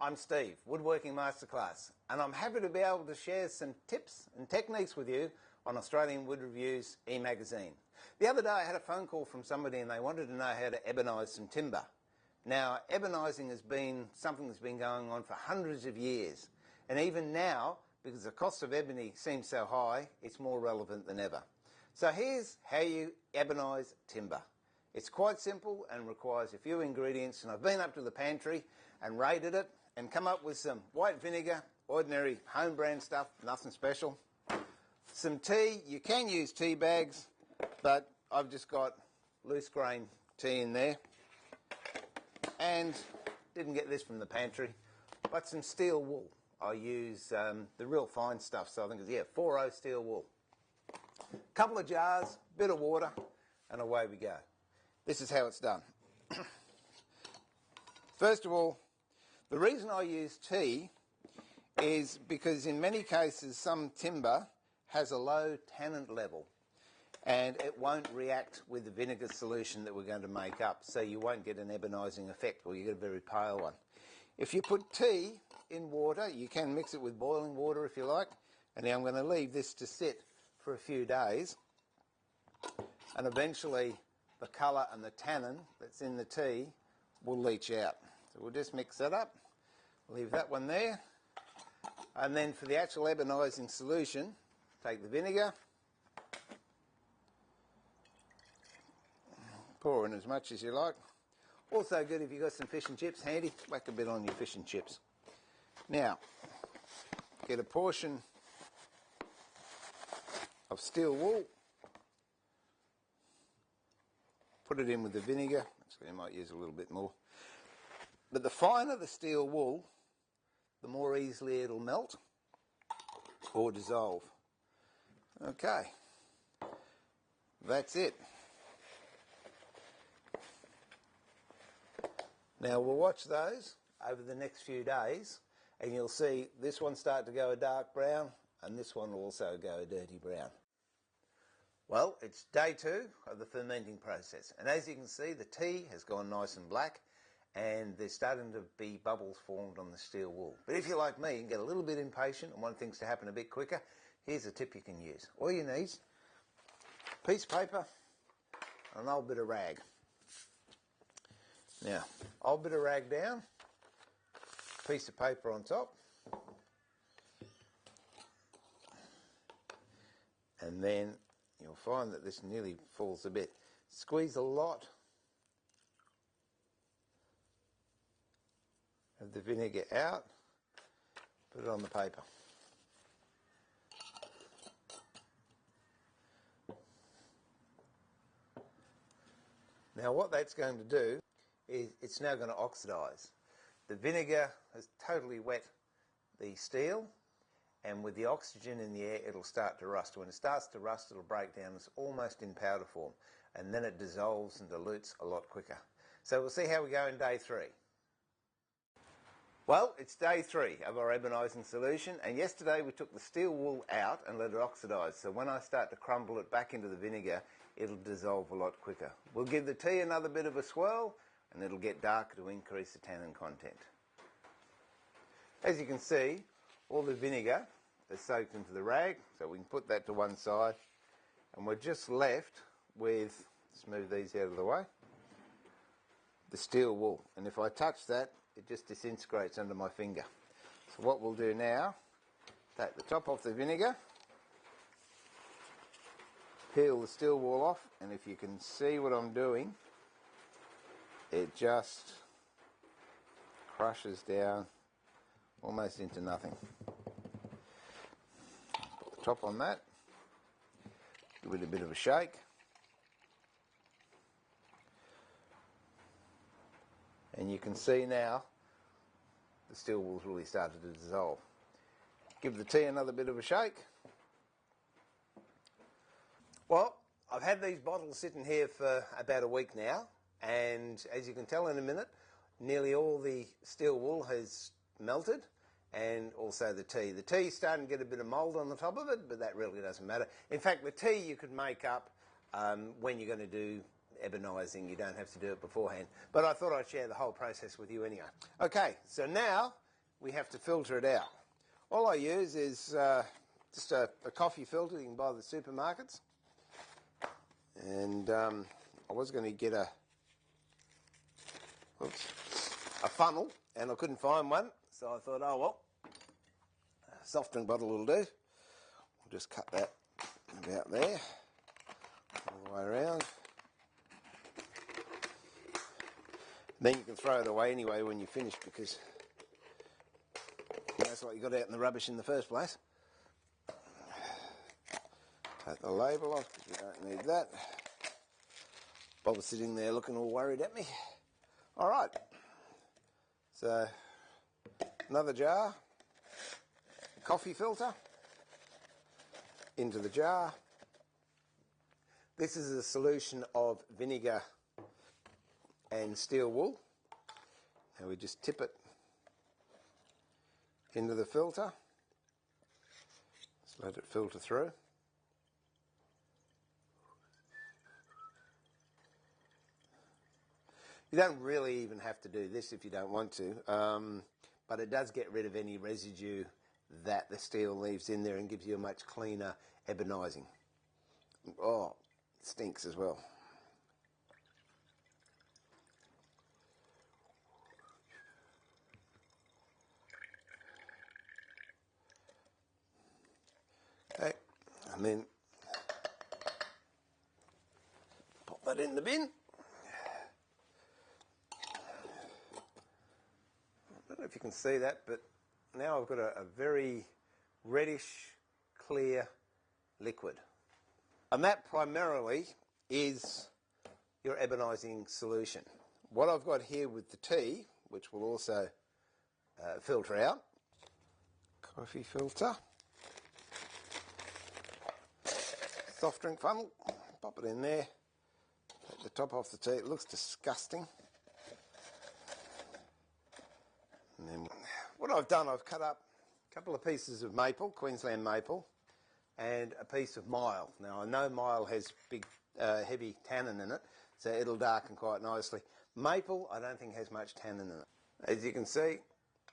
I'm Steve, Woodworking Masterclass, and I'm happy to be able to share some tips and techniques with you on Australian Wood Review's e-magazine. The other day I had a phone call from somebody and they wanted to know how to ebonize some timber. Now, ebonizing has been something that's been going on for hundreds of years, and even now, because the cost of ebony seems so high, it's more relevant than ever. So here's how you ebonize timber. It's quite simple and requires a few ingredients, and I've been up to the pantry and raided it and come up with some white vinegar, ordinary home brand stuff, nothing special. Some tea, you can use tea bags, but I've just got loose grain tea in there. And didn't get this from the pantry, but some steel wool. I use the real fine stuff, so I think it's 4/0 steel wool. Couple of jars, bit of water, and away we go. This is how it's done. First of all, the reason I use tea is because in many cases some timber has a low tannin level and it won't react with the vinegar solution that we're going to make up, so you won't get an ebonizing effect, or you get a very pale one. If you put tea in water, you can mix it with boiling water if you like, and now I'm going to leave this to sit for a few days, and eventually the colour and the tannin that's in the tea will leach out. So we'll just mix that up, leave that one there, and then for the actual ebonizing solution, take the vinegar, pour in as much as you like. Also good if you've got some fish and chips handy, whack a bit on your fish and chips. Now, get a portion of steel wool, put it in with the vinegar. Actually, I might use a little bit more. But the finer the steel wool, the more easily it'll melt or dissolve. Okay, that's it. Now we'll watch those over the next few days, and you'll see this one start to go a dark brown, and this one will also go a dirty brown. Well, it's day 2 of the fermenting process, and as you can see, the tea has gone nice and black, and there's starting to be bubbles formed on the steel wool. But if you're like me and get a little bit impatient and want things to happen a bit quicker, here's a tip you can use. All you need is a piece of paper and an old bit of rag. Now, old bit of rag down, piece of paper on top, and then you'll find that this nearly falls a bit. Squeeze a lot of the vinegar out, put it on the paper. Now what that's going to do is it's now going to oxidise. The vinegar has totally wet the steel, and with the oxygen in the air it'll start to rust. When it starts to rust, it'll break down. It's almost in powder form, and then it dissolves and dilutes a lot quicker. So we'll see how we go in day 3. Well, it's day 3 of our ebonizing solution, and yesterday we took the steel wool out and let it oxidise, so when I start to crumble it back into the vinegar, it'll dissolve a lot quicker. We'll give the tea another bit of a swirl, and it'll get darker to increase the tannin content. As you can see, all the vinegar is soaked into the rag, so we can put that to one side, and we're just left with, let's move these out of the way, the steel wool. And if I touch that, it just disintegrates under my finger. So what we'll do now, take the top off the vinegar, peel the steel wool off, and if you can see what I'm doing, it just crushes down almost into nothing. Put the top on that, give it a bit of a shake, and you can see now the steel wool's really started to dissolve. Give the tea another bit of a shake. Well, I've had these bottles sitting here for about a week now, and as you can tell in a minute, nearly all the steel wool has melted, and also the tea. The tea's starting to get a bit of mould on the top of it, but that really doesn't matter. In fact, the tea you could make up when you're going to do ebonizing. You don't have to do it beforehand. But I thought I'd share the whole process with you anyway. Okay, so now we have to filter it out. All I use is just a coffee filter you can buy at the supermarkets. And I was going to get a funnel, and I couldn't find one, so I thought, oh well, a soft drink bottle will do. I'll just cut that about there, all the way around. Then you can throw it away anyway when you finish, because that's what you got out in the rubbish in the first place. Take the label off because we don't need that. Bob was sitting there looking all worried at me. All right, so another jar, coffee filter, into the jar. This is a solution of vinegar and steel wool, and we just tip it into the filter. Just let it filter through. You don't really even have to do this if you don't want to, but it does get rid of any residue that the steel leaves in there and gives you a much cleaner ebonizing. Oh, it stinks as well. Okay, and then pop that in the bin. I don't know if you can see that, but now I've got a very reddish, clear liquid. And that primarily is your ebonizing solution. What I've got here with the tea, which will also filter out, coffee filter, soft drink funnel, pop it in there, take the top off the tea. It looks disgusting. And then what I've done, I've cut up a couple of pieces of maple, Queensland maple, and a piece of myall. Now I know myall has big heavy tannin in it, so it'll darken quite nicely. Maple I don't think has much tannin in it. As you can see,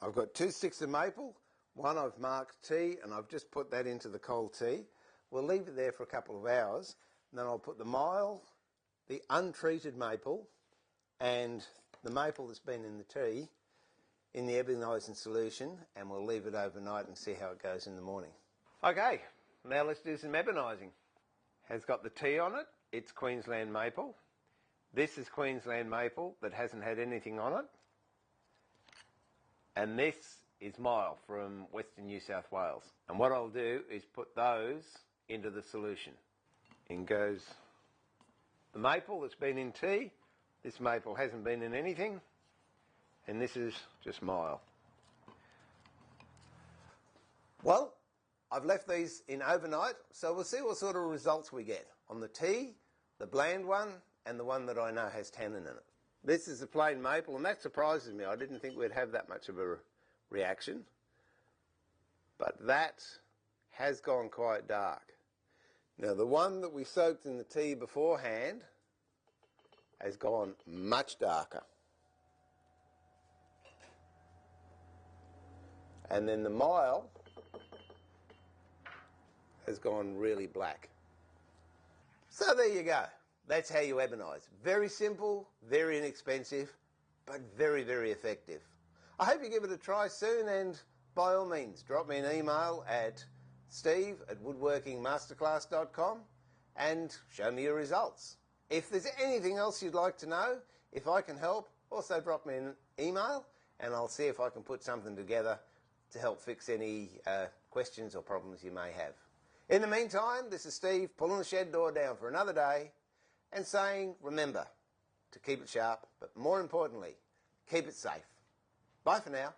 I've got 2 sticks of maple, one I've marked tea, and I've just put that into the cold tea. We'll leave it there for a couple of hours, and then I'll put the myall, the untreated maple, and the maple that's been in the tea in the ebonizing solution, and we'll leave it overnight and see how it goes in the morning. Okay, now let's do some ebonizing. Has got the tea on it, it's Queensland maple. This is Queensland maple that hasn't had anything on it. And this is myall from Western New South Wales. And what I'll do is put those into the solution. In goes the maple that's been in tea. This maple hasn't been in anything. And this is just myall. Well, I've left these in overnight, so we'll see what sort of results we get on the tea, the bland one, and the one that I know has tannin in it. This is a plain maple, and that surprises me. I didn't think we'd have that much of a reaction. But that has gone quite dark. Now, the one that we soaked in the tea beforehand has gone much darker. And then the myall has gone really black. So there you go. That's how you ebonize. Very simple, very inexpensive, but very, very effective. I hope you give it a try soon, and by all means, drop me an email at steve@woodworkingmasterclass.com and show me your results. If there's anything else you'd like to know, if I can help, also drop me an email, and I'll see if I can put something together to help fix any questions or problems you may have. In the meantime, this is Steve pulling the shed door down for another day and saying, remember to keep it sharp, but more importantly, keep it safe. Bye for now.